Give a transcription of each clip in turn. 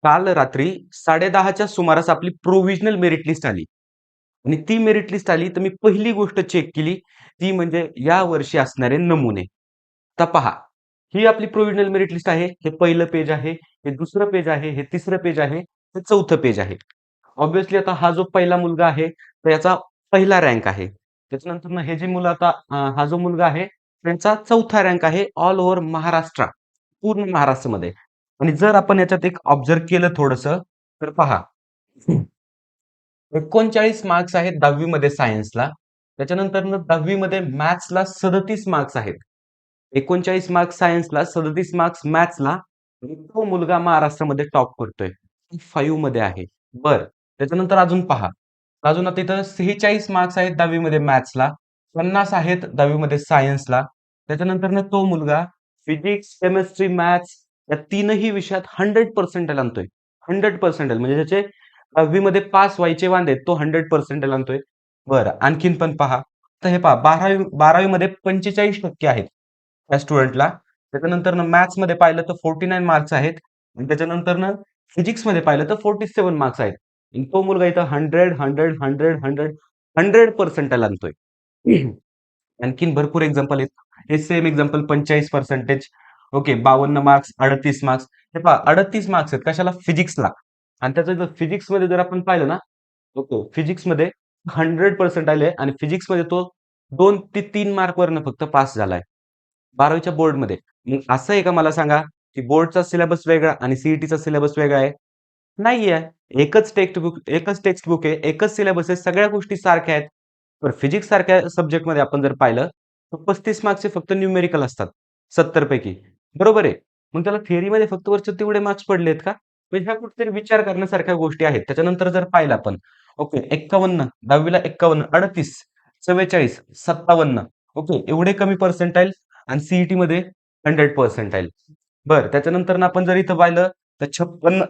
काल रात्री 10:30च्या सुमारास आपली प्रोव्हिजनल मेरिट लिस्ट आली आणि ती मेरिट लिस्ट आली तर मी पहिली गोष्ट चेक केली ती म्हणजे या वर्षी असणारे नमुने. आता पहा, ही आपली प्रोव्हिजनल मेरिट लिस्ट आहे. हे पहिलं पेज आहे, हे दुसरं पेज आहे, हे तिसरं पेज आहे, हे चौथं पेज आहे. ऑब्व्हियसली आता हा जो पहिला मुलगा आहे तर याचा पहिला रँक आहे. त्याच्यानंतर हे जे मुलं आता हा जो मुलगा आहे त्यांचा चौथा रँक आहे ऑल ओव्हर महाराष्ट्र, पूर्ण महाराष्ट्रामध्ये. आणि जर आपण याच्यात एक ऑब्झर्व केलं थोडंसं तर पहा 39 मार्क्स आहेत 10वी मध्ये सायन्सला. त्याच्यानंतर 10वी मध्ये मॅथ्सला 37 मार्क्स आहेत. 39 मार्क्स सायन्सला, 37 मार्क्स मॅथ्सला आणि तो मुलगा महाराष्ट्रामध्ये टॉप करतोय. 5 मध्ये आहे. बर त्याच्यानंतर अजून पहा. अजून आता इथं 46 मार्क्स आहेत 10वी मध्ये मॅथ्सला, 50 आहेत 10वी मध्ये सायन्सला. त्याच्यानंतर तो मुलगा फिजिक्स, केमिस्ट्री, मॅथ्स या तीनही विषयात 100% आणतोय. 100% म्हणजे त्याचे 10वी मध्ये पास व्हायचे वांदे तो 100% आणतोय. बरं आणखीन पण पहा. तर हे पहा 12वी मध्ये 45% आहेत त्या स्टुडंटला. त्याच्यानंतर मॅथ्स मध्ये पाहिलं तर 49 मार्क्स आहेत आणि त्याच्यानंतर फिजिक्स मध्ये पाहिलं तर 47 मार्क्स आहेत. आणि तो मुलगा इथं 100% आणतोय. आणखीन भरपूर एक्झाम्पल आहेत. हे same example 45%, okay 52 marks, 38 marks. हे पहा 38 मार्क्स आहेत कशाला? फिजिक्सला. आणि त्याचं जर फिजिक्स मध्ये जर आपण पाहिलं ना, ओके फिजिक्स मध्ये 100% आले आणि फिजिक्स मध्ये तो 2 ते 3 मार्क वरनं फक्त पास झालाय 12वीच्या बोर्डमध्ये. मग असं आहे का मला सांगा की बोर्डचा सिलेबस वेगळा आणि सीईटीचा सिलेबस वेगळा आहे? नाहीये. एकच टेक्स्ट बुक आहे, एकच सिलेबस आहे, सगळ्या गोष्टी सारख्या आहेत. तर फिजिक्स सारख्या सब्जेक्टमध्ये आपण जर पाहिलं तर 35 मार्क्सचे फक्त न्यूमेरिकल असतात 70 पैकी. बरोबर आहे. मग त्याला थिअरीमध्ये फक्त वरचे तेवढे मार्क्स पडलेत का? म्हणजे ह्या कुठेतरी विचार करण्यासारख्या गोष्टी आहेत. त्याच्यानंतर जर पाहिलं आपण, ओके 51, 10वीला 51, 38, 44, 57, ओके एवढे कमी पर्सेंटाईल आणि सीईटी मध्ये 100%. बरं त्याच्यानंतर आपण जर इथं पाहिलं तर 56,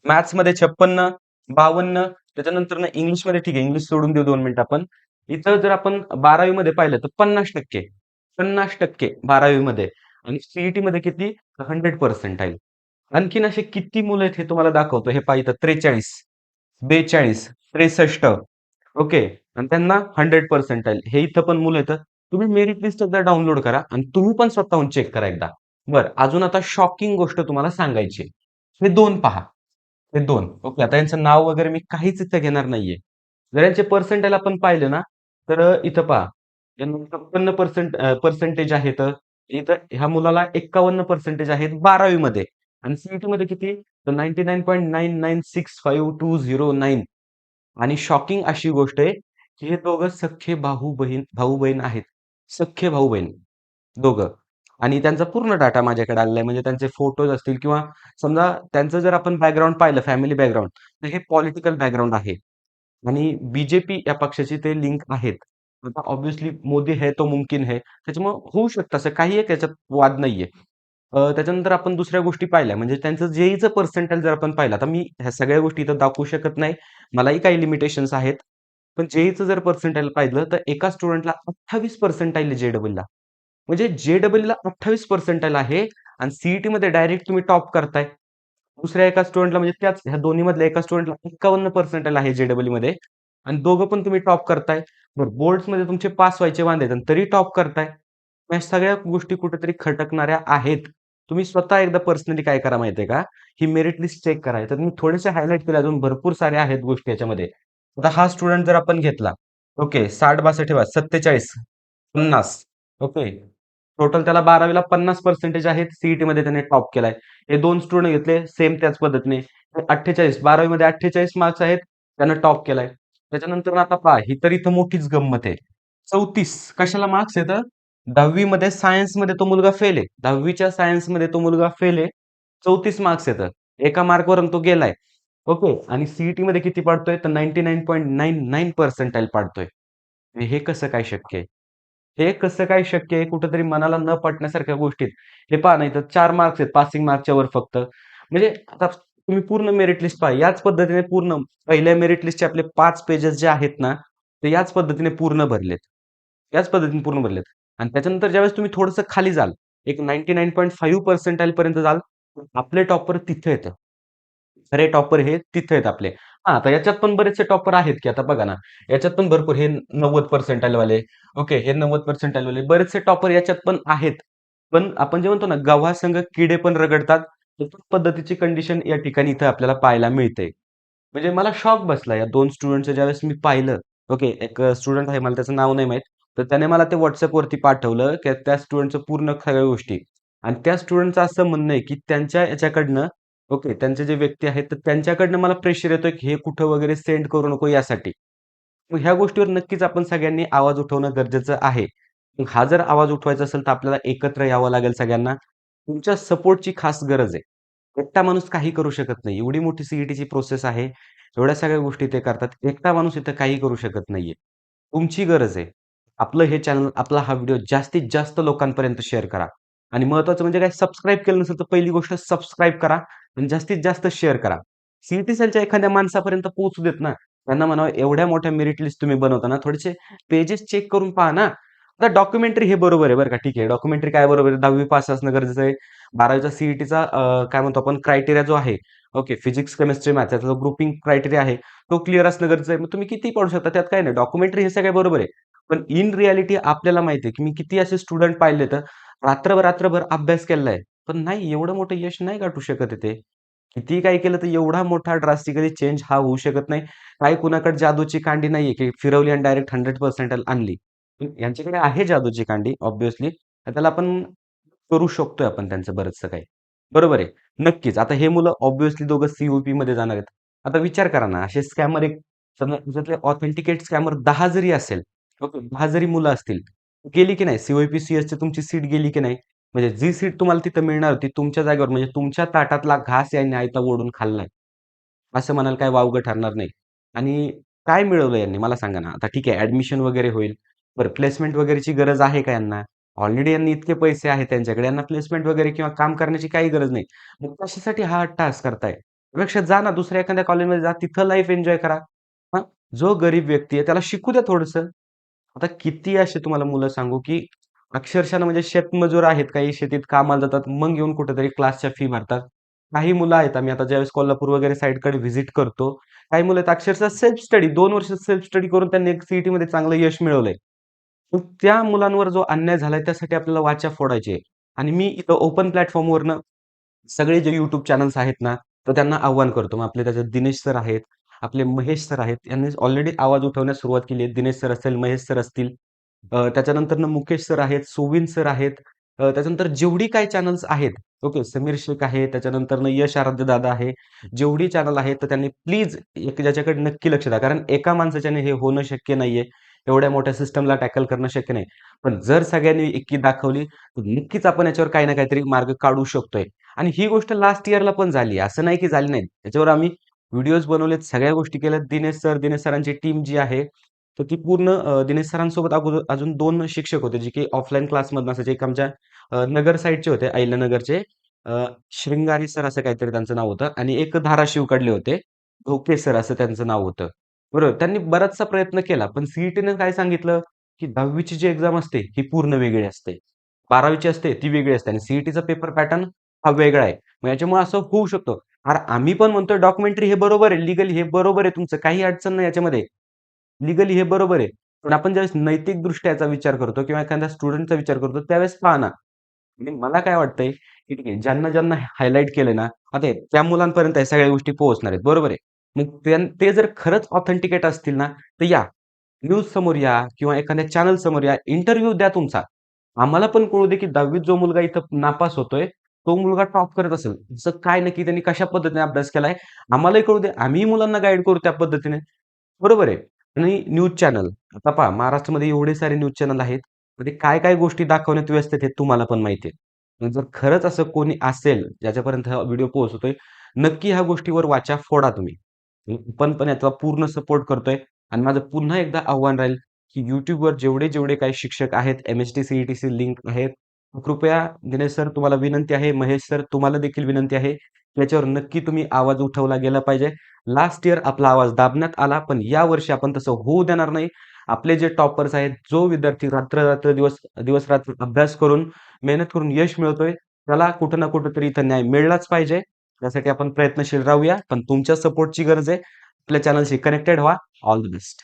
मॅथ्स मध्ये 56, 52, त्याच्यानंतर इंग्लिशमध्ये ठीक आहे, इंग्लिश सोडून देऊ 2 मिनिटं आपण. इथं जर आपण 12वी मध्ये पाहिलं तर 50%, 50% 12वी मध्ये आणि सीईटी मध्ये किती? 100% आहे. आणखीन असे किती मुलं आहेत हे तुम्हाला दाखवतो. हे पाहिजे 43, 42, 63, ओके आणि त्यांना 100% हे इथं पण मुलं येतं. तुम्ही मेरिट लिस्ट एकदा डाउनलोड करा आणि तुम्ही पण स्वतःहून चेक करा एकदा. बरं अजून आता शॉकिंग गोष्ट तुम्हाला सांगायची. हे 2 पहा. हे 2 ओके आता यांचं नाव वगैरे मी काहीच इथं घेणार नाहीये. जर यांचे पर्सेंटाइल आपण पाहिले ना, तर इथं पहा. यांना 56% पर्सेंटेज आहेत. इथं ह्या मुलाला 51% आहेत 12वी मध्ये आणि सीईटी मध्ये किती? तर 99.9965209. आणि शॉकिंग अशी गोष्ट आहे, की हे दोघं सख्खे भाऊ-बहीण आहेत. सख्खे भाऊ-बहीण दोघं. आणि त्यांचा पूर्ण डाटा माझ्याकडे आलेला आहे. म्हणजे त्यांचे फोटोज असतील किंवा समजा त्यांचं जर आपण बॅकग्राऊंड पाहिलं, फॅमिली बॅकग्राऊंड, तर हे पॉलिटिकल बॅकग्राऊंड आहे. आणि बीजेपी या पक्षाची ते लिंक आहेत. आता ऑब्व्हियसली मोदी है तो मुमकिन है. त्याच्यामुळे होऊ शकतं असं काही आहे त्याच्यात वाद नाहीये. त्याच्यानंतर आपण दुसऱ्या गोष्टी पाहिल्या म्हणजे त्यांचं जेईचं पर्सेंटाइल जर आपण पाहिलं, आता मी ह्या सगळ्या गोष्टी इथं दाखवू शकत नाही. मलाही काही लिमिटेशन्स आहेत. पण जेईचं जर पर्सेंटाइल पाहिलं तर एका स्टुडंटला 28 पर्सेंटाइल आहे जेईईला. म्हणजे जेईईला 28 पर्सेंटाइल आहे आणि सीईटी मध्ये डायरेक्ट तुम्ही टॉप करताय. दुसऱ्या एका स्टुडंटला म्हणजे त्याच ह्या दोन्ही मधल्या एका स्टुडंटला 51% आहे जेईई मध्ये आणि दोघं पण तुम्ही टॉप करताय. बरं बोर्ड्स मध्ये तुमचे पास व्हायचे वांदे आहेत आणि तरी टॉप करताय. या सगळ्या गोष्टी कुठेतरी खटकणाऱ्या आहेत. तुम्ही स्वतः एकदा पर्सनली काय करा माहितीये का? ही मेरिट लिस्ट चेक करा. तर मी थोडेसे हायलाइट केले अजून भरपूर सारे आहेत गोष्टी याच्यामध्ये. आता हा स्टुडंट जर आपण घेतला, ओके 60-62 ठेवा 47, 50, ओके. टोटल त्याला 12वीला 50% आहेत. सीईटी मध्ये त्याने टॉप केलाय. हे 2 स्टुडंट घेतले सेम त्याच पद्धतीने. 48 12वी मध्ये 48 मार्क्स आहेत. त्यानं टॉप केलाय. त्याच्यानंतर आता पहा ही तर इथं मोठीच गंमत आहे. 34 कशाला मार्क्स येतं? 10वी मध्ये सायन्समध्ये तो मुलगा फेल आहे. 10वीच्या सायन्समध्ये तो मुलगा फेल आहे. 34 मार्क्स येतं. एका मार्कवरून तो गेलाय. ओके आणि सीईटी मध्ये किती पडतोय? तर 99.99% पडतोय. हे कसं काय शक्य आहे? हे कसं काय शक्य आहे? कुठेतरी मनाला न पटण्यासारख्या गोष्टीत. हे पहा नाही तर 4 मार्क्स आहेत पासिंग मार्क्सच्या वर फक्त. म्हणजे आता तुम्ही पूर्ण मेरिट लिस्ट पहा. याच पद्धतीने पूर्ण पहिल्या मेरिट लिस्टचे आपले 5 पेजेस जे आहेत ना, ते याच पद्धतीने पूर्ण भरलेत. याच पद्धतीने पूर्ण भरलेत. आणि त्याच्यानंतर ज्यावेळेस तुम्ही थोडंसं खाली जाल, एक 99.5 पर्सेंटाइल पर्यंत जाल, आपले टॉपर तिथे येतं. खरे टॉपर हे तिथे आहेत आपले. हां, तर याच्यात पण बरेचसे टॉपर आहेत, की आता बघा ना, याच्यात पण भरपूर हे 90 पर्सेंटाइल वाले, ओके, हे 90 पर्सेंटाइल वाले बरेचसे टॉपर याच्यात पण आहेत. पण आपण जे म्हणतो ना, गव्हासंग किडे पण रगडतात. तर त्या पद्धतीची कंडिशन या ठिकाणी इथं आपल्याला पाहायला मिळते. म्हणजे मला शॉक बसला या 2 स्टुडंटचं ज्यावेळेस मी पाहिलं. ओके, एक स्टुडंट आहे, मला त्याचं नाव नाही माहीत. तर त्याने मला ते WhatsAppवरती पाठवलं, की त्या स्टुडंटचं पूर्ण सगळ्या गोष्टी. आणि त्या स्टुडंटचं असं म्हणणं आहे, की त्यांच्या याच्याकडनं ओके, त्यांचे जे व्यक्ती आहेत, तर त्यांच्याकडनं मला प्रेशर येतोय, की हे कुठं वगैरे सेंड करू नको यासाठी. मग ह्या गोष्टीवर नक्कीच आपण सगळ्यांनी आवाज उठवणं गरजेचं आहे. मग हा जर आवाज उठवायचा असेल, तर आपल्याला एकत्र यावं लागेल सगळ्यांना. तुमच्या सपोर्टची खास गरज आहे. एकटा माणूस काही करू शकत नाही. एवढी मोठी सी प्रोसेस आहे. एवढ्या सगळ्या गोष्टी ते करतात. एकटा माणूस इथं काही करू शकत नाहीये. तुमची गरज आहे. आपलं हे चॅनल, आपला हा व्हिडिओ जास्तीत जास्त लोकांपर्यंत शेअर करा. आणि महत्त्वाचं म्हणजे काय, सबस्क्राईब केलं नसेल, तर पहिली गोष्ट सबस्क्राईब करा आणि जास्तीत जास्त शेअर करा. सी-ई-टी एखाद्या माणसापर्यंत पोहोचू देत ना. त्यांना म्हणावं, एवढ्या मोठ्या मेरिट लिस्ट तुम्ही बनवता ना, थोडेसे पेजेस चेक करून पहा ना. आता डॉक्युमेंटरी हे बरोबर आहे बरं का, ठीक आहे. डॉक्युमेंटरी काय बरोबर आहे, 10वी पास असणं गरजेचं आहे. 12वीचा सी-ई-टीचा काय म्हणतो आपण क्रायटेरिया जो आहे, ओके, फिजिक्स, केमिस्ट्री, मॅथ्स याचा जो ग्रुपिंग क्रायटेरिया आहे, तो क्लिअर असणं गरजेचं आहे. मग तुम्ही कितीही पडू शकता, त्यात काही नाही. डॉक्युमेंटरी हे सगळं बरोबर आहे. पण इन रिॲलिटी आपल्याला माहिती आहे, की मी किती असे स्टुडंट पाहिले तर रात्रभर अभ्यास केलाय. पण नाही, एवढं मोठं यश नाही गाठू शकत आहे ते. कितीही काही केलं तर एवढा मोठा ड्रास्टिकली चेंज हा होऊ शकत नाही. काही कुणाकडे जादूची कांडी नाहीये, की फिरवली आणि डायरेक्ट 100% आणली. पण यांच्याकडे आहे जादूची कांडी ऑब्व्हियसली. त्याला आपण करू शकतोय आपण त्यांचं बरचसं काही. बरोबर आहे. नक्कीच. आता हे मुलं ऑब्व्हियसली दोघं सी-यू-पीमध्ये जाणार आहेत. आता विचार करा ना, असे स्कॅमर एक समजा त्याच्यातले ऑथेंटिकेट स्कॅमर 10 जरी असेल, ओके, 10 जरी मुलं असतील, गेली की नाही सी-ओ-पी, सी-एसची तुमची सीट गेली की नाही? म्हणजे जी सीट तुम्हाला तिथं मिळणार होती तुमच्या जागेवर, म्हणजे तुमच्या ताटातला घास यांनी आयता ओढून खाल्लाय. असं म्हणायला काही वावगं ठरणार नाही. आणि काय मिळवलं यांनी मला सांगा ना? आता ठीक आहे, ॲडमिशन वगैरे होईल. बरं, प्लेसमेंट वगैरेची गरज आहे का यांना? ऑलरेडी यांनी इतके पैसे आहेत त्यांच्याकडे. यांना प्लेसमेंट वगैरे किंवा काम करण्याची काही गरज नाही. मग कशासाठी हा टास्क करताय? त्यापेक्षा जा ना, दुसऱ्या एखाद्या कॉलेजमध्ये जा, तिथं लाईफ एन्जॉय करा. हां, जो गरीब व्यक्ती आहे त्याला शिकू द्या थोडंसं. आता किती असे तुम्हाला मुलं सांगू, की अक्षरशः ना म्हणजे शेतमजूर आहेत, काही शेतीत कामाला जातात, मग येऊन कुठेतरी क्लासच्या फी भरतात. काही मुलं आहेत, आम्ही आता ज्यावेळेस कोल्हापूर वगैरे साइडकडे व्हिजिट करतो, काही मुलं आहेत अक्षरशः सेल्फ स्टडी 2 वर्ष सेल्फ स्टडी करून त्यांनी एक सी चांगलं यश मिळवलंय. मग त्या मुलांवर जो अन्याय झालाय त्यासाठी आपल्याला वाचा फोडायची आहे. आणि मी इथं ओपन प्लॅटफॉर्मवरनं सगळे जे YouTube चॅनल्स आहेत ना, तर त्यांना आव्हान करतो. मग आपले त्याच्यात दिनेश सर आहेत, आपले महेश सर आहेत. यांनी ऑलरेडी आवाज उठवण्यास सुरुवात केली आहे. दिनेश सर असेल, महेश सर असतील. त्याच्यानंतरनं मुकेश सर आहेत, सोविन सर आहेत. त्याच्यानंतर जेवढी काही चॅनल्स आहेत, ओके, समीर शेख आहे, त्याच्यानंतरनं यश आराध्य दादा आहे. जेवढी चॅनल आहेत, तर त्यांनी प्लीज एक ज्याच्याकडे नक्की लक्ष द्या. कारण एका माणसाच्याने हे होणं शक्य नाहीये. एवढ्या मोठ्या सिस्टमला टॅकल करणं शक्य नाही. पण जर सगळ्यांनी एकी दाखवली, तर नक्कीच आपण याच्यावर काही ना काहीतरी मार्ग काढू शकतोय. आणि ही गोष्ट लास्ट इयरला पण झाली. असं नाही की झाली नाही. त्याच्यावर आम्ही व्हिडिओज बनवलेत, सगळ्या गोष्टी केल्यात. दिनेश सरांची टीम जी आहे, तर ती पूर्ण दिनेश सरांसोबत अगोदर अजून 2 शिक्षक होते, जे की ऑफलाईन क्लासमधनं असायचे. एक आमच्या नगर साइडचे होते, अहिल्यानगरचे. शृंगारी सर असं काहीतरी त्यांचं नाव होतं आणि एक धाराशिवकडले होते. ढोके सर असं त्यांचं नाव होतं. बरोबर. त्यांनी बराचसा प्रयत्न केला. पण सी काय सांगितलं, की 10वी ची जी एक्झाम असते, ही पूर्ण वेगळी असते. 12वी असते, ती वेगळी असते आणि सी पेपर पॅटर्न हा वेगळा आहे. मग याच्यामुळे असं होऊ शकतं. अरे, आम्ही पण म्हणतोय डॉक्युमेंटरी हे बरोबर आहे, लीगली हे बरोबर आहे तुमचं, काही अडचण नाही याच्यामध्ये. लीगली हे बरोबर आहे. पण आपण ज्यावेळेस नैतिकदृष्ट्या याचा विचार करतो किंवा एखाद्या स्टुडंटचा विचार करतो, त्यावेळेस पहा ना, आणि मला काय वाटतंय, की ठीक आहे, ज्यांना हायलाइट केलंय ना, आता त्या मुलांपर्यंत या सगळ्या गोष्टी पोहोचणार आहेत, बरोबर आहे. मग ते जर खरंच ऑथेंटिकेट असतील ना, तर या, न्यूज समोर या किंवा एखाद्या चॅनल समोर या, इंटरव्ह्यू द्या तुमचा. आम्हाला पण कळू दे, की 10वीत जो मुलगा इथं नापास होतोय, तो मुलगा टॉप करत असेल. असं काय नक्की त्यांनी कशा पद्धतीने अभ्यास केलाय, आम्हालाही कळू दे. आम्हीही मुलांना गाईड करू त्या पद्धतीने. बरोबर आहे. आणि न्यूज चॅनल, आता पहा महाराष्ट्रामध्ये एवढे सारे न्यूज चॅनल आहेत. म्हणजे काय-काय गोष्टी दाखवण्यात व्यस्त आहेत हे तुम्हाला पण माहिती आहे. मग जर खरंच असं कोणी असेल, ज्याच्यापर्यंत हा व्हिडिओ पोहोचतोय, नक्की ह्या गोष्टीवर वाचा फोडा तुम्ही. मी पण याचा पूर्ण सपोर्ट करतोय आणि माझं पुन्हा एकदा आव्हान राहील, की YouTubeवर जेवढे काही शिक्षक आहेत, एम-एस-टी, सी-ई-टी लिंक आहेत. कृपया दिनेश सर तुम्हाला विनंती आहे, महेश सर तुम्हाला देखील विनंती आहे, याच्यावर नक्की तुम्ही आवाज उठवला गेला पाहिजे. लास्ट इयर आपला आवाज दाबण्यात आला, पण यावर्षी आपण तसं होऊ देणार नाही. आपले जे टॉपर्स आहेत, जो विद्यार्थी रात्र-रात्र, दिवस-रात्र अभ्यास करून, मेहनत करून यश मिळवतोय, त्याला कुठं ना कुठेतरी इथं न्याय मिळलाच पाहिजे. त्यासाठी आपण प्रयत्नशील राहूया. पण तुमच्या सपोर्टची गरज आहे. आपल्या चॅनलशी कनेक्टेड व्हा. All the best.